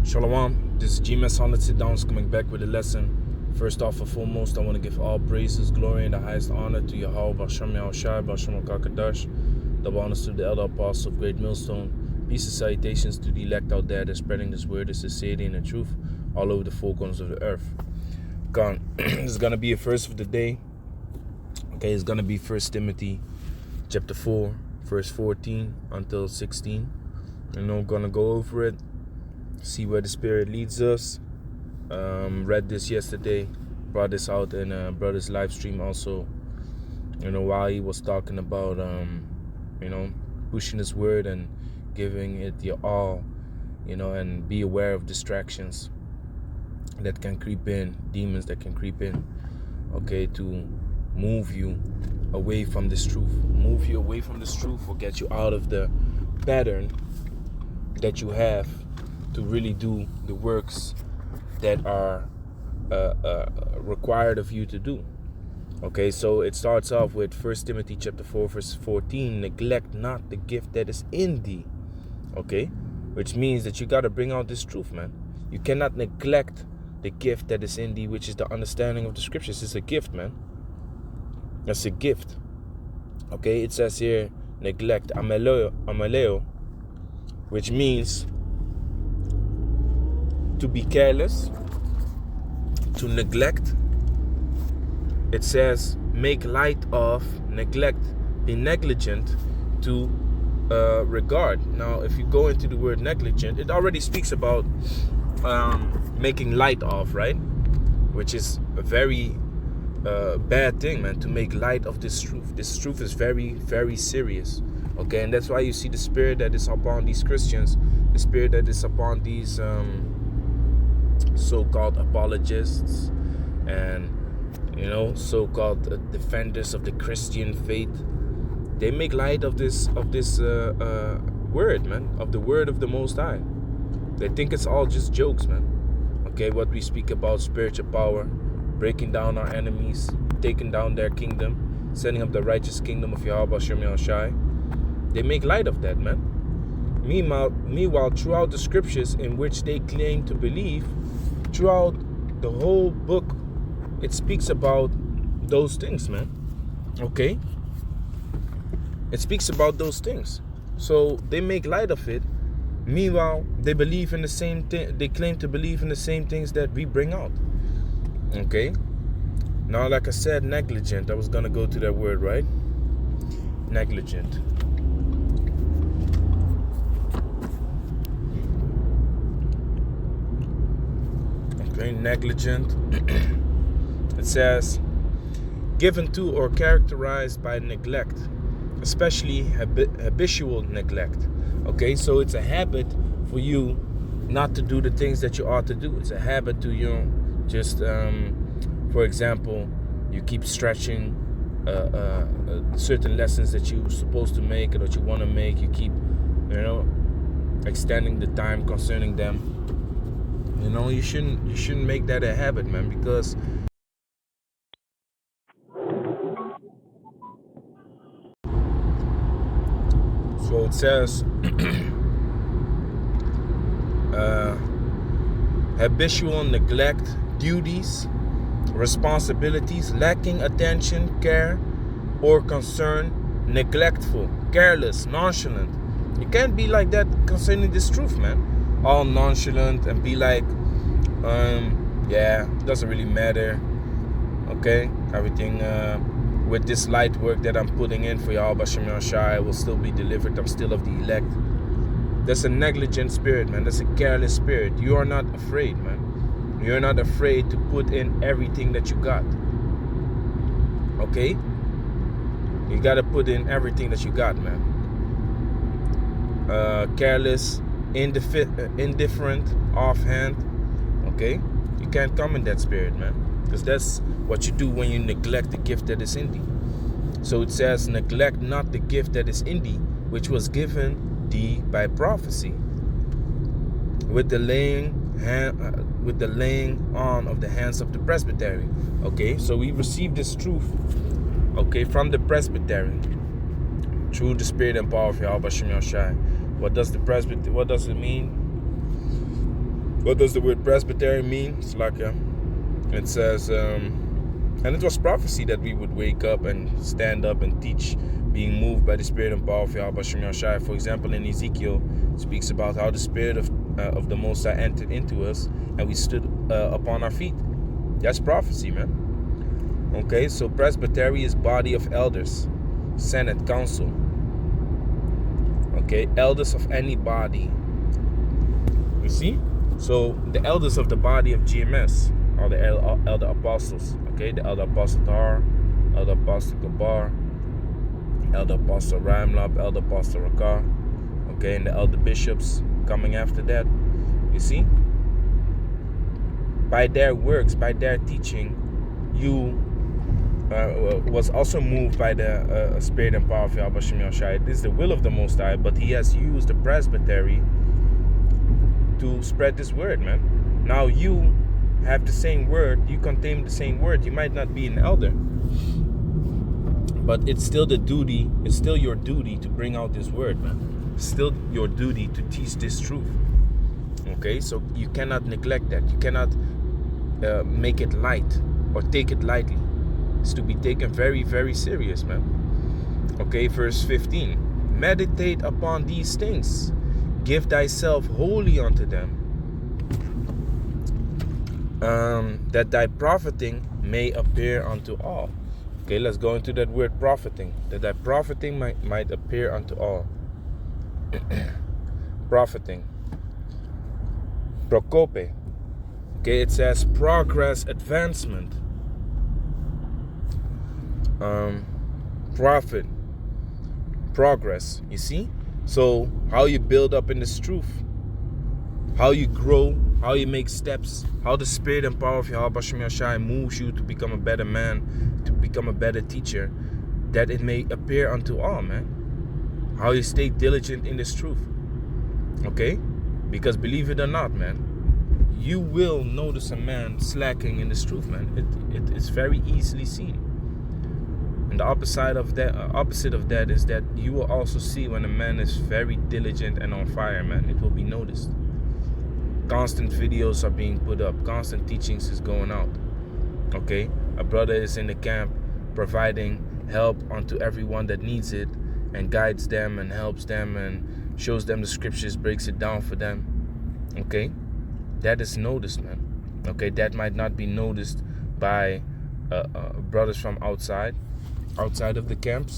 Shalom, this is GMS Honda Sit Downs coming back with a lesson. First off and foremost, I want to give all praises, glory, and the highest honor to Yahweh, Bashem Yahushai, Bashem Kakadash, double honors to the elder apostle of Great Millstone. Peace and salutations to the elect out there that's spreading this word, this sincerity, and the truth all over the four corners of the earth. This is going to be a verse of the day. Okay, it's going to be 1 Timothy chapter 4, verse 14 until 16. I'm going to go over it, see where the Spirit leads us. Read this yesterday, brought this out in brother's live stream also, while he was talking about, pushing his word and giving it your all, and be aware of distractions that can creep in, demons that can creep in, okay, to move you away from this truth, or get you out of the pattern that you have to really do the works that are required of you to do. Okay, so it starts off with 1 Timothy chapter 4, verse 14, neglect not the gift that is in thee. Okay, which means that you got to bring out this truth, man. You cannot neglect the gift that is in thee, which is the understanding of the scriptures. It's a gift, man. That's a gift. Okay, it says here, neglect, amaleo, which means to be careless, to neglect. It says make light of, neglect, be negligent, to regard. Now, if you go into the word negligent, it already speaks about making light of, right? Which is a very bad thing, man, to make light of this truth. This truth is very, very serious. Okay, and that's why you see the spirit that is upon these Christians, the spirit that is upon these so-called apologists and so-called defenders of the Christian faith. They make light of this word, man, of the word of the Most High. They think it's all just jokes, man. Okay, what we speak about spiritual power, breaking down our enemies, taking down their kingdom, setting up the righteous kingdom of Yahweh Shem Yahushai. They make light of that, man. Meanwhile, throughout the scriptures in which they claim to believe, throughout the whole book, it speaks about those things, man. Okay? It speaks about those things. So they make light of it. Meanwhile, they believe in the same thing. They claim to believe in the same things that we bring out. Okay? Now, like I said, negligent. I was going to go to that word, right? Negligent. Okay, negligent. It says, given to or characterized by neglect, especially habitual neglect. Okay, so it's a habit for you not to do the things that you ought to do. It's a habit to just, for example, you keep stretching certain lessons that you're supposed to make or that you want to make. You keep, extending the time concerning them. You shouldn't make that a habit, man, because so it says habitual neglect, duties, responsibilities, lacking attention, care, or concern, neglectful, careless, nonchalant. You can't be like that concerning this truth, man. All nonchalant and be like, doesn't really matter. Okay, everything with this light work that I'm putting in for Yahweh Bashem Yahushai will still be delivered. I'm still of the elect. That's a negligent spirit, man. That's a careless spirit. You are not afraid, man. You're not afraid to put in everything that you got. Okay? You got to put in everything that you got, man. Careless, indifferent, offhand. Okay? You can't come in that spirit, man. Because that's what you do when you neglect the gift that is in thee. So it says, neglect not the gift that is in thee, which was given thee by prophecy, with the laying on of the hands of the presbytery. Okay, so we receive this truth, okay, from the presbytery through the spirit and power of Yahweh Shem Yahushai. What does it mean? What does the word presbytery mean? It's like it says, and it was prophecy that we would wake up and stand up and teach, being moved by the Spirit and power of Yahweh Shem Yahshai. For example, in Ezekiel, it speaks about how the Spirit of the Most High entered into us, and we stood upon our feet. That's prophecy, man. Okay, so presbytery is body of elders, senate, council. Okay, elders of any body. You see? So the elders of the body of GMS are the elder apostles. Okay, the elder apostle Tahar, elder apostle Gabar, elder apostle Ramlab, elder apostle Rakar. Okay, and the elder bishops coming after that. You see? By their works, by their teaching, you was also moved by the Spirit and power of Yahweh Shem Yahshai. This is the will of the Most High, but He has used the presbytery to spread this word, man. Now you have the same word, you contain the same word. You might not be an elder, but it's still the duty, it's still your duty to bring out this word, man. It's still your duty to teach this truth. Okay, so you cannot neglect that. You cannot make it light or take it lightly. It's to be taken very, very serious, man. Okay, verse 15. Meditate upon these things. Give thyself wholly unto them, that thy profiting may appear unto all. Okay, let's go into that word profiting. That thy profiting might appear unto all. Profiting. Prokope. Okay, it says progress, advancement. Profit, progress. You see? So how you build up in this truth, how you grow, how you make steps, how the Spirit and power of Yahweh Shem Yahshai moves you to become a better man, to become a better teacher, that it may appear unto all, man. How you stay diligent in this truth. Okay? Because believe it or not, man, you will notice a man slacking in this truth, man. It is very easily seen. And the opposite of that is that you will also see when a man is very diligent and on fire, man. It will be noticed. Constant videos are being put up. Constant teachings is going out. Okay? A brother is in the camp providing help unto everyone that needs it, and guides them and helps them and shows them the scriptures, breaks it down for them. Okay? That is noticed, man. Okay? That might not be noticed by brothers from outside of the camp,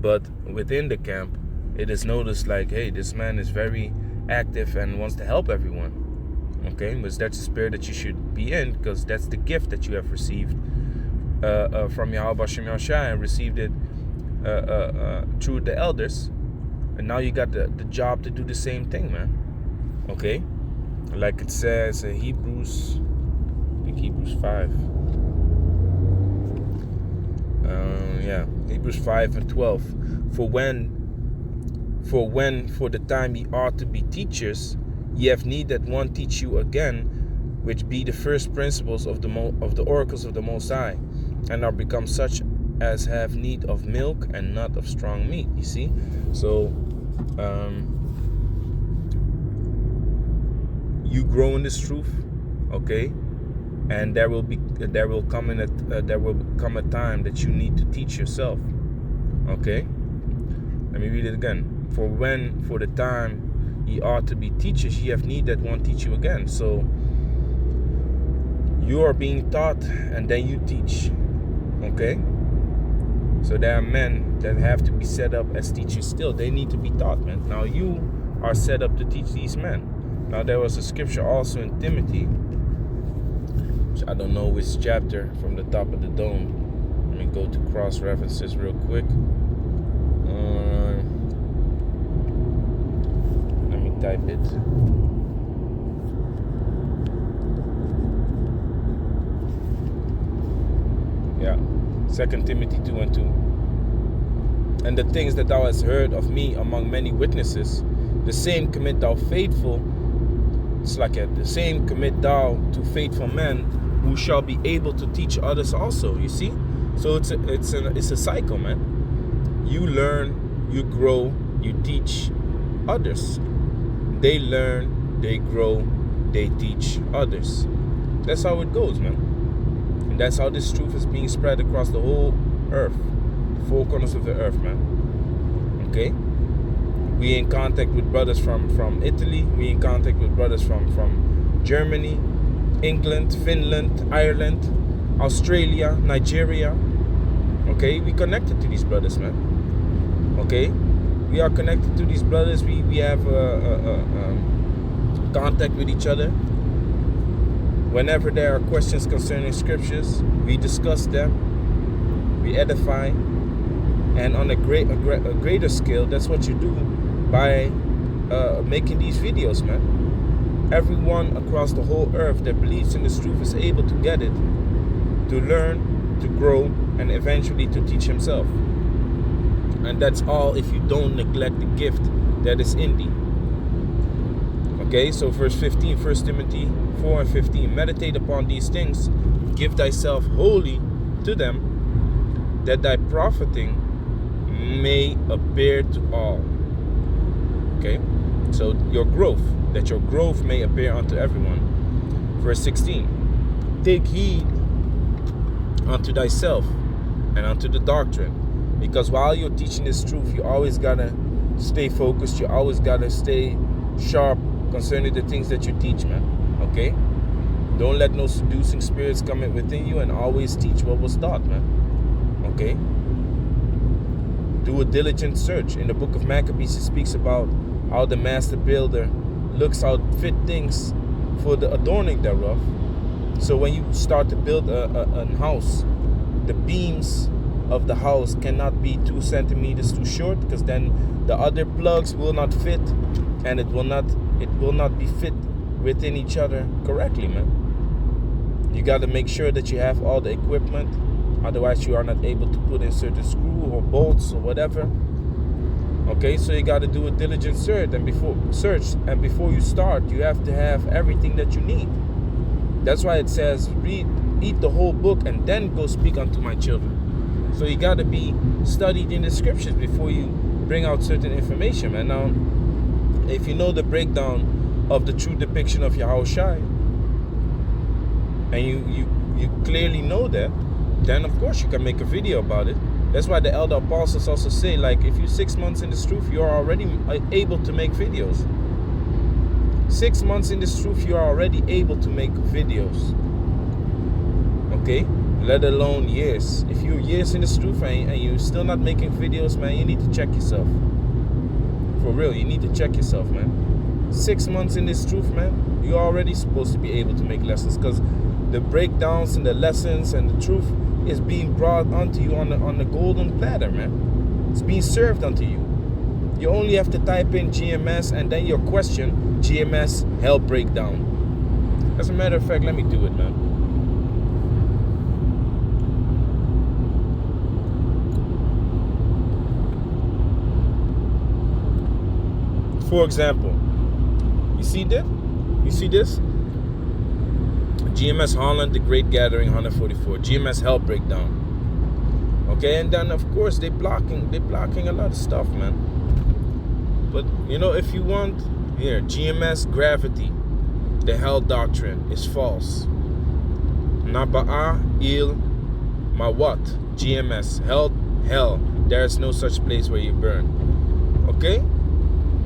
but within the camp, it is noticed like, hey, this man is very active and wants to help everyone. Okay, because that's the spirit that you should be in, because that's the gift that you have received from Yahweh Shem Yahshai, and received it through the elders, and now you got the job to do the same thing, man. Okay, like it says in Hebrews 5. Hebrews 5:12. For the time ye ought to be teachers, ye have need that one teach you again, which be the first principles of the oracles of the Most High, and are become such as have need of milk and not of strong meat. You see, so you grow in this truth, okay. And there will come a time that you need to teach yourself. Okay? Let me read it again. For the time ye ought to be teachers, ye have need that one teach you again. So you are being taught and then you teach. Okay? So there are men that have to be set up as teachers still. They need to be taught, man. Now you are set up to teach these men. Now there was a scripture also in Timothy, I don't know which chapter, from the top of the dome. Let me go to cross references real quick. Let me type it. Yeah, 2 Timothy 2:2. And the things that thou hast heard of me among many witnesses, the same commit thou faithful. It's like the same commit thou to faithful men, who shall be able to teach others also. You see, so it's a cycle, man. You learn, you grow, you teach others. They learn, they grow, they teach others. That's how it goes, man. And that's how this truth is being spread across the whole earth, the four corners of the earth, man. Okay? We in contact with brothers from Italy. We in contact with brothers from Germany, England, Finland, Ireland, Australia, Nigeria. Okay? We connected to these brothers, man. Okay? We are connected to these brothers. We have contact with each other. Whenever there are questions concerning scriptures, we discuss them, we edify, and on a greater scale, that's what you do by making these videos, man. Everyone across the whole earth that believes in this truth is able to get it, to learn, to grow, and eventually to teach himself. And that's all if you don't neglect the gift that is in thee. Okay, so verse 15, 1 Timothy 4 and 15. Meditate upon these things, give thyself wholly to them, that thy profiting may appear to all. Okay, so that your growth may appear unto everyone. Verse 16. Take heed unto thyself and unto the doctrine. Because while you're teaching this truth, you always gotta stay focused. You always gotta stay sharp concerning the things that you teach, man. Okay? Don't let no seducing spirits come in within you, and always teach what was taught, man. Okay? Do a diligent search. In the book of Maccabees, it speaks about how the master builder looks out fit things for the adorning thereof. So when you start to build a house, the beams of the house cannot be 2 centimeters too short, because then the other plugs will not fit, and it will not be fit within each other correctly, man. You got to make sure that you have all the equipment, otherwise you are not able to put in certain screw or bolts or whatever. Okay, so you got to do a diligent search, and before you start, you have to have everything that you need. That's why it says, eat the whole book and then go speak unto my children. So you got to be studied in the scriptures before you bring out certain information, man. Now, if you know the breakdown of the true depiction of Yahushua, and you clearly know that, then of course you can make a video about it. That's why the elder apostles also say, like, if you're 6 months in this truth, you are already able to make videos. 6 months in this truth, you are already able to make videos. Okay? Let alone years. If you're years in this truth and you're still not making videos, man, you need to check yourself. For real, you need to check yourself, man. 6 months in this truth, man, you're already supposed to be able to make lessons, because the breakdowns and the lessons and the truth is being brought unto you on the golden platter, man. It's being served unto you. You only have to type in GMS and then your question, GMS hell breakdown. As a matter of fact, let me do it, man. For example, you see that? You see this? GMS Holland, The Great Gathering, 144. GMS Hell Breakdown. Okay, and then of course they're blocking a lot of stuff, man. But you know, if you want, here, GMS Gravity, the Hell Doctrine is false. Naba'a il Mawat, GMS, hell, there is no such place where you burn. Okay?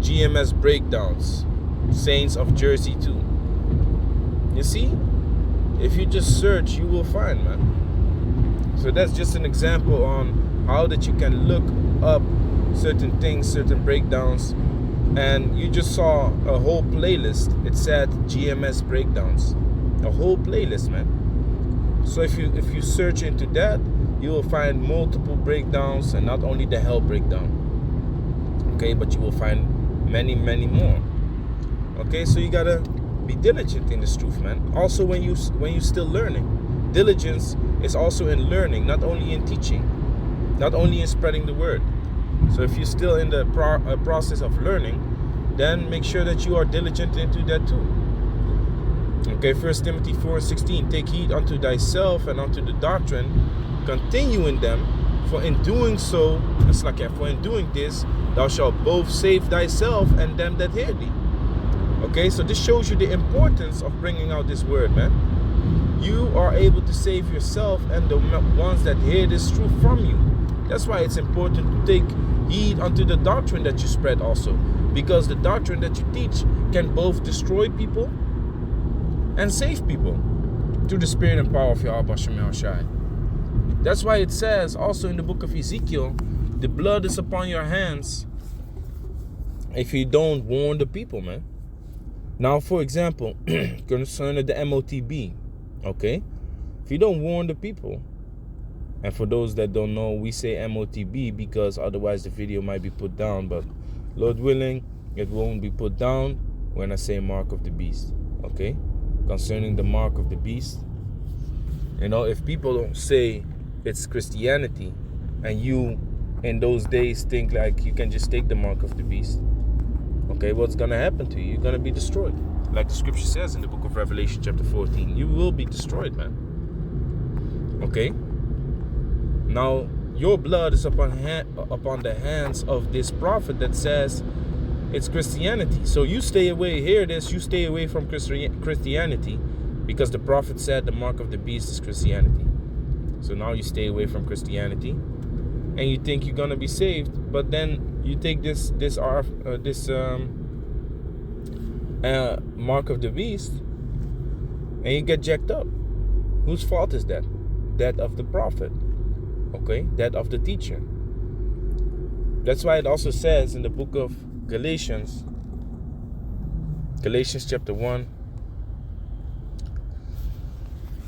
GMS Breakdowns, Saints of Jersey 2. You see? If you just search, you will find, man. So that's just an example on how that you can look up certain things, certain breakdowns. And you just saw a whole playlist. It said GMS breakdowns. A whole playlist, man. So if you search into that, you will find multiple breakdowns, and not only the hell breakdown. Okay, but you will find many more. Okay, so you gotta be diligent in this truth, man. Also, when you still learning, diligence is also in learning, not only in teaching, not only in spreading the word. So if you're still in the process of learning, then make sure that you are diligent into that too. Okay, 1 Timothy 4:16. Take heed unto thyself and unto the doctrine, continue in them, for in doing so, for in doing this, thou shalt both save thyself and them that hear thee. Okay, so this shows you the importance of bringing out this word, man. You are able to save yourself and the ones that hear this truth from you. That's why it's important to take heed unto the doctrine that you spread also. Because the doctrine that you teach can both destroy people and save people through the spirit and power of Yahweh Hashem Yahushai. That's why it says also in the book of Ezekiel, the blood is upon your hands if you don't warn the people, man. Now, for example, concerning the MOTB, okay? If you don't warn the people, and for those that don't know, we say MOTB because otherwise the video might be put down, but Lord willing, it won't be put down when I say mark of the beast, okay? Concerning the mark of the beast, you know, if people don't say it's Christianity, and you in those days think like you can just take the mark of the beast, okay, what's gonna happen to you? You're gonna be destroyed. Like the scripture says in the book of Revelation chapter 14, you will be destroyed, man. Okay? Now, your blood is upon the hands of this prophet that says it's Christianity. So you stay away, hear this, you stay away from Christianity because the prophet said the mark of the beast is Christianity. So now you stay away from Christianity and you think you're gonna be saved, but then you take this mark of the beast and you get jacked up. Whose fault is that? That of the prophet, okay? That of the teacher. That's why it also says in the book of Galatians chapter 1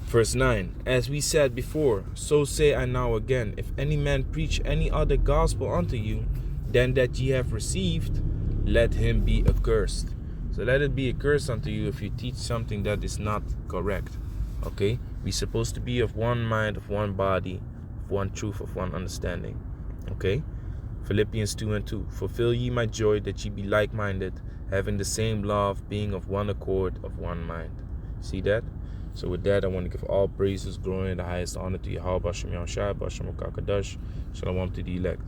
verse 9, as we said before, so say I now again, if any man preach any other gospel unto you than that ye have received, let him be accursed. So let it be a curse unto you if you teach something that is not correct. Okay? We're supposed to be of one mind, of one body, of one truth, of one understanding. Okay? Philippians 2:2. Fulfill ye my joy that ye be like-minded, having the same love, being of one accord, of one mind. See that? So with that, I want to give all praises, glory, and the highest honor to Yahweh Hashem Yahushai, Hashem Kakadash. Shalom to the elect.